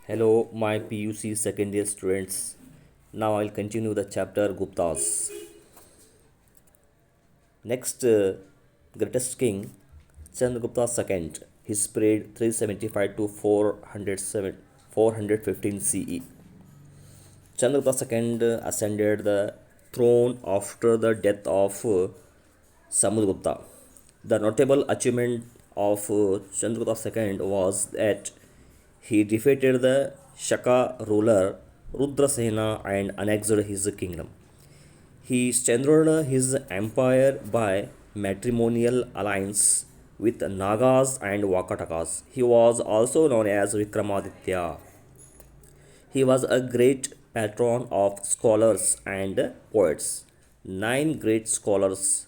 Hello, my PUC second year students. Now I'll continue the chapter Guptas. Next, greatest king, Chandragupta II. He spread 375 to 415 CE. Chandragupta II ascended the throne after the death of Samudragupta. The notable achievement of Chandragupta II was that he defeated the Shaka ruler Rudrasena and annexed his kingdom. He strengthened his empire by matrimonial alliance with Nagas and Vakatakas. He was also known as Vikramaditya. He was a great patron of scholars and poets. Nine great scholars,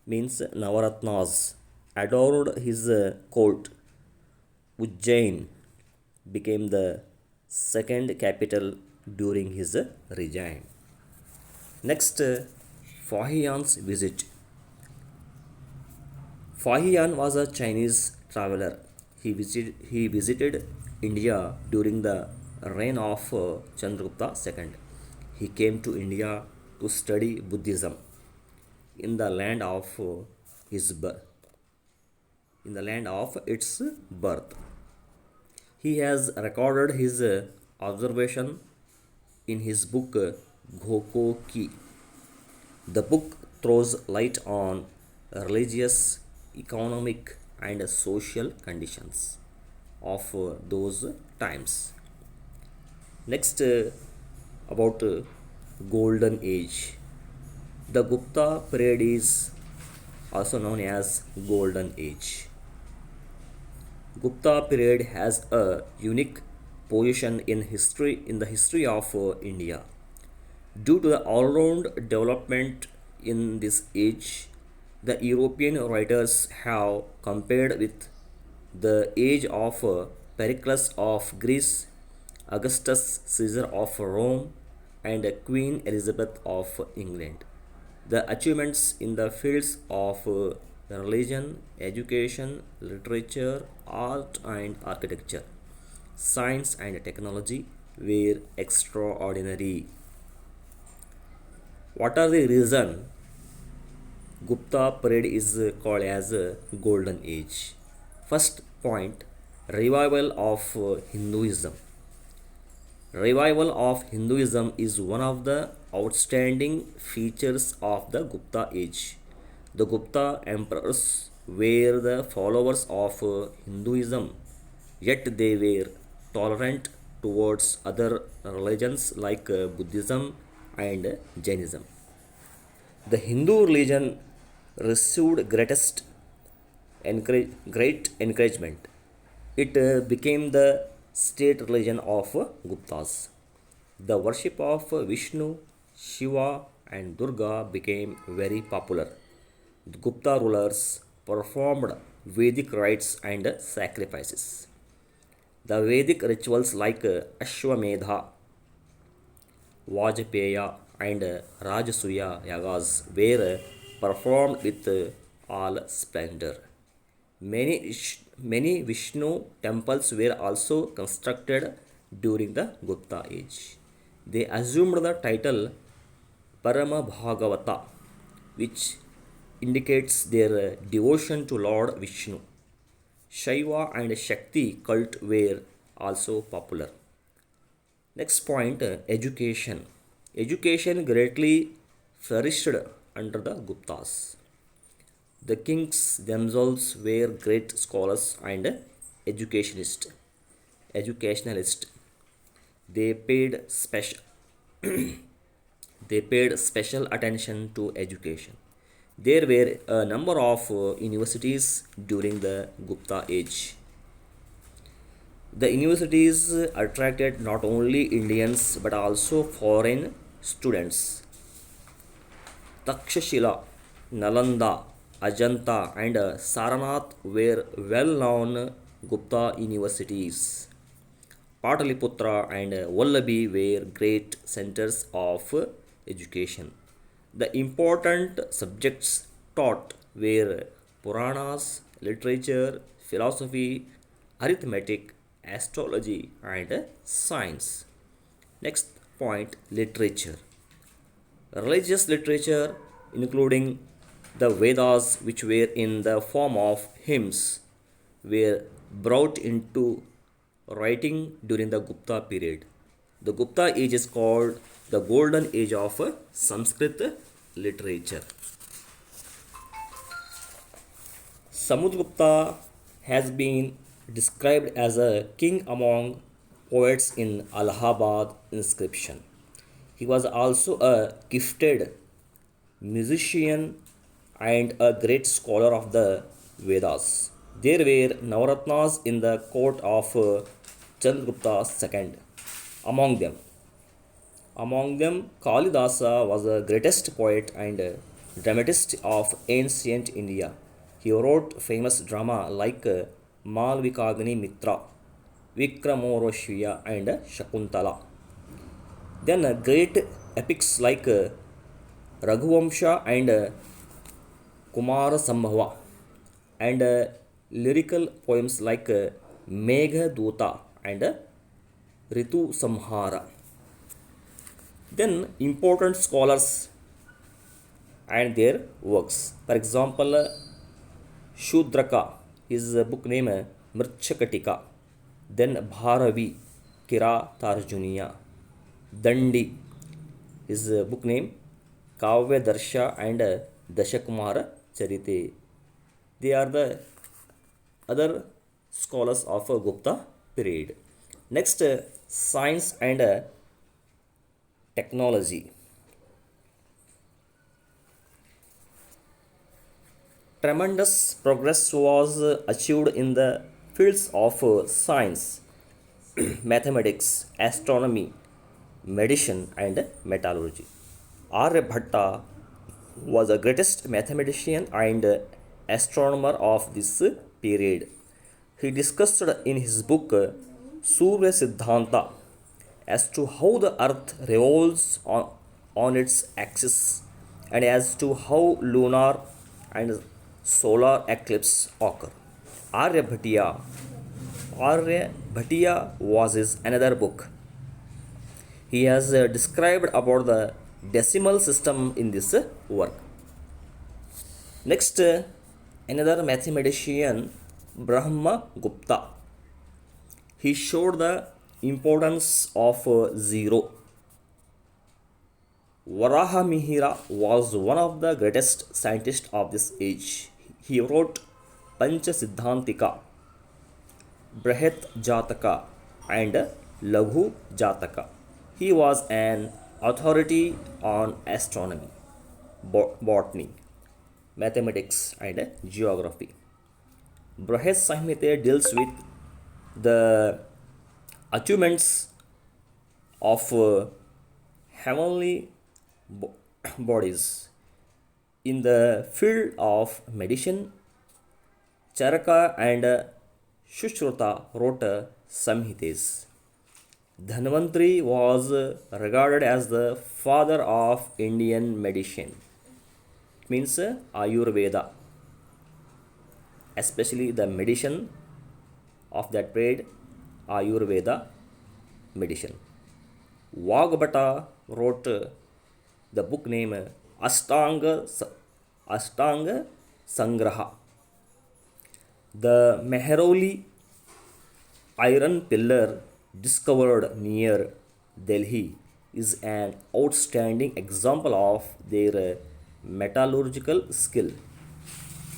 means Navaratnas, adored his court. Ujjain became the second capital during his reign. Next, Fahian's visit. Fahian was a Chinese traveler. He visited India during the reign of Chandragupta II. He came to India to study Buddhism in the land of his birth, in the land of its birth. He has recorded his observation in his book Ghoko Ki. The book throws light on religious, economic, and social conditions of those times. Next, about Golden Age. The Gupta period is also known as Golden Age. Gupta period has a unique position in the history of India. Due to the all-round development in this age, the European writers have compared with the age of Pericles of Greece, Augustus Caesar of Rome, and Queen Elizabeth of England. The achievements in the fields of religion, education, literature, art, and architecture, science, and technology were extraordinary. What are the reason Gupta period is called as a golden age? First point, revival of Hinduism. Revival of Hinduism is one of the outstanding features of the Gupta age. The Gupta emperors were the followers of Hinduism, yet they were tolerant towards other religions like Buddhism and Jainism. The Hindu religion received great encouragement. It became the state religion of Guptas. The worship of Vishnu, Shiva, and Durga became very popular. The Gupta rulers performed Vedic rites and sacrifices. The Vedic rituals like Ashwamedha, Vajpaya, and Rajasuya yagas were performed with all splendor. Many Vishnu temples were also constructed during the Gupta age. They assumed the title Parama Bhagavata, which indicates their devotion to Lord Vishnu. Shaiva and Shakti cult were also popular. Next point, education. Education greatly flourished under the Guptas. The kings themselves were great scholars and educationists. Educationalists. They paid special they paid special attention to education. There were a number of universities during the Gupta age. The universities attracted not only Indians but also foreign students. Takshashila, Nalanda, Ajanta, and Saranath were well known Gupta universities. Pataliputra and Vallabhi were great centers of education. The important subjects taught were Puranas, literature, philosophy, arithmetic, astrology, and science. Next point, literature. Religious literature, including the Vedas, which were in the form of hymns, were brought into writing during the Gupta period. The Gupta age is called the golden age of Sanskrit literature. Samudragupta has been described as a king among poets in Allahabad inscription. He was also a gifted musician and a great scholar of the Vedas. There were Navaratnas in the court of Chandragupta II. Among them, Kalidasa was the greatest poet and dramatist of ancient India. He wrote famous drama like Malvikagni Mitra, Vikramoroshiya, and Shakuntala. Then great epics like Raghuvamsha and Kumara Sambhava, and lyrical poems like Megha Dota and Ritu Samhara. Then important scholars and their works. For example, Shudraka, his book name Mrchakatika. Then Bharavi, Kira Tarjuniya. Dandi, his book name Kavya Darsha and Dashakumara Charite. They are the other scholars of Gupta period. Next, science and technology. Tremendous progress was achieved in the fields of science, mathematics, astronomy, medicine, and metallurgy. Aryabhatta was the greatest mathematician and astronomer of this period. He discussed in his book Surya Siddhanta as to how the earth revolves on its axis and as to how lunar and solar eclipse occur. Aryabhatiya Aryabhatiya was his another book. He has described about the decimal system in this work. Next, another mathematician, Brahma Gupta. He showed the importance of zero. Varahamihira was one of the greatest scientists of this age. He wrote Pancha Siddhantika, Brahat Jataka, and Laghu Jataka. He was an authority on astronomy, botany, mathematics, and geography. Brahat Samhita deals with the achievements of heavenly bodies. In the field of medicine, Charaka and Shushruta wrote Samhitas. Dhanvantri was regarded as the father of Indian medicine. It means Ayurveda, especially the medicine of that period, Ayurveda medicine. Vagbhata wrote the book name Ashtanga Sangraha. The Mehrauli iron pillar discovered near Delhi is an outstanding example of their metallurgical skill.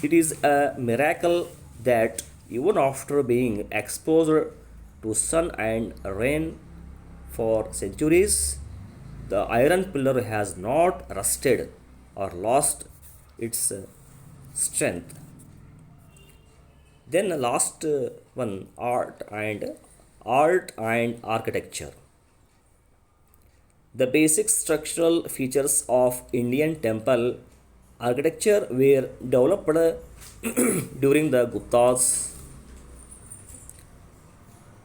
It is a miracle that even after being exposed to sun and rain for centuries, the iron pillar has not rusted or lost its strength. Then the last one, art and architecture. The basic structural features of Indian temple architecture were developed during the Guptas.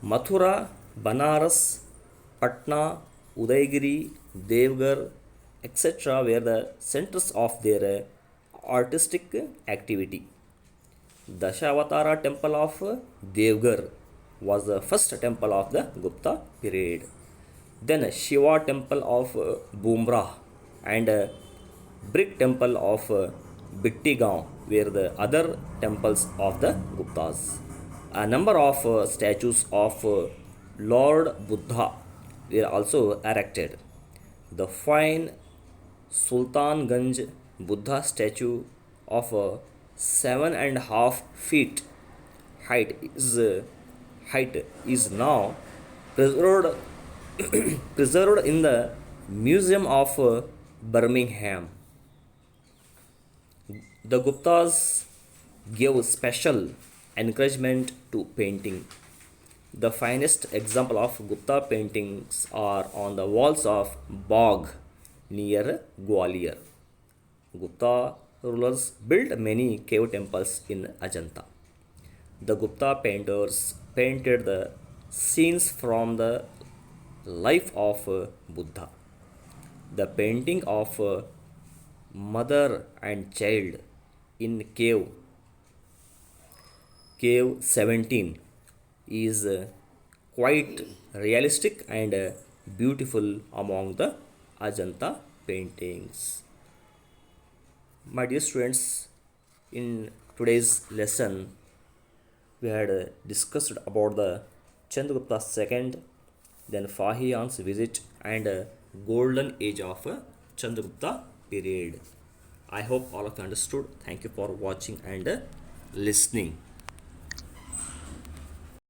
Mathura, Banaras, Patna, Udaygiri, Devgar, etc. were the centers of their artistic activity. Dashavatara temple of Devgar was the first temple of the Gupta period. Then Shiva temple of Bumrah and brick temple of Bittigaon were the other temples of the Guptas. A number of statues of Lord Buddha were also erected. The fine Sultanganj Buddha statue of 7.5 feet height is now preserved preserved in the Museum of Birmingham. The Guptas gave special encouragement to painting. The finest example of Gupta paintings are on the walls of Bog near Gwalior. Gupta rulers built many cave temples in Ajanta. The Gupta painters painted the scenes from the life of Buddha. The painting of mother and child in cave 17 is quite realistic and beautiful among the Ajanta paintings. My dear students, in today's lesson, we had discussed about the Chandragupta II, then Fahiyan's visit, and golden age of Chandragupta period. I hope all of you understood. Thank you for watching and listening.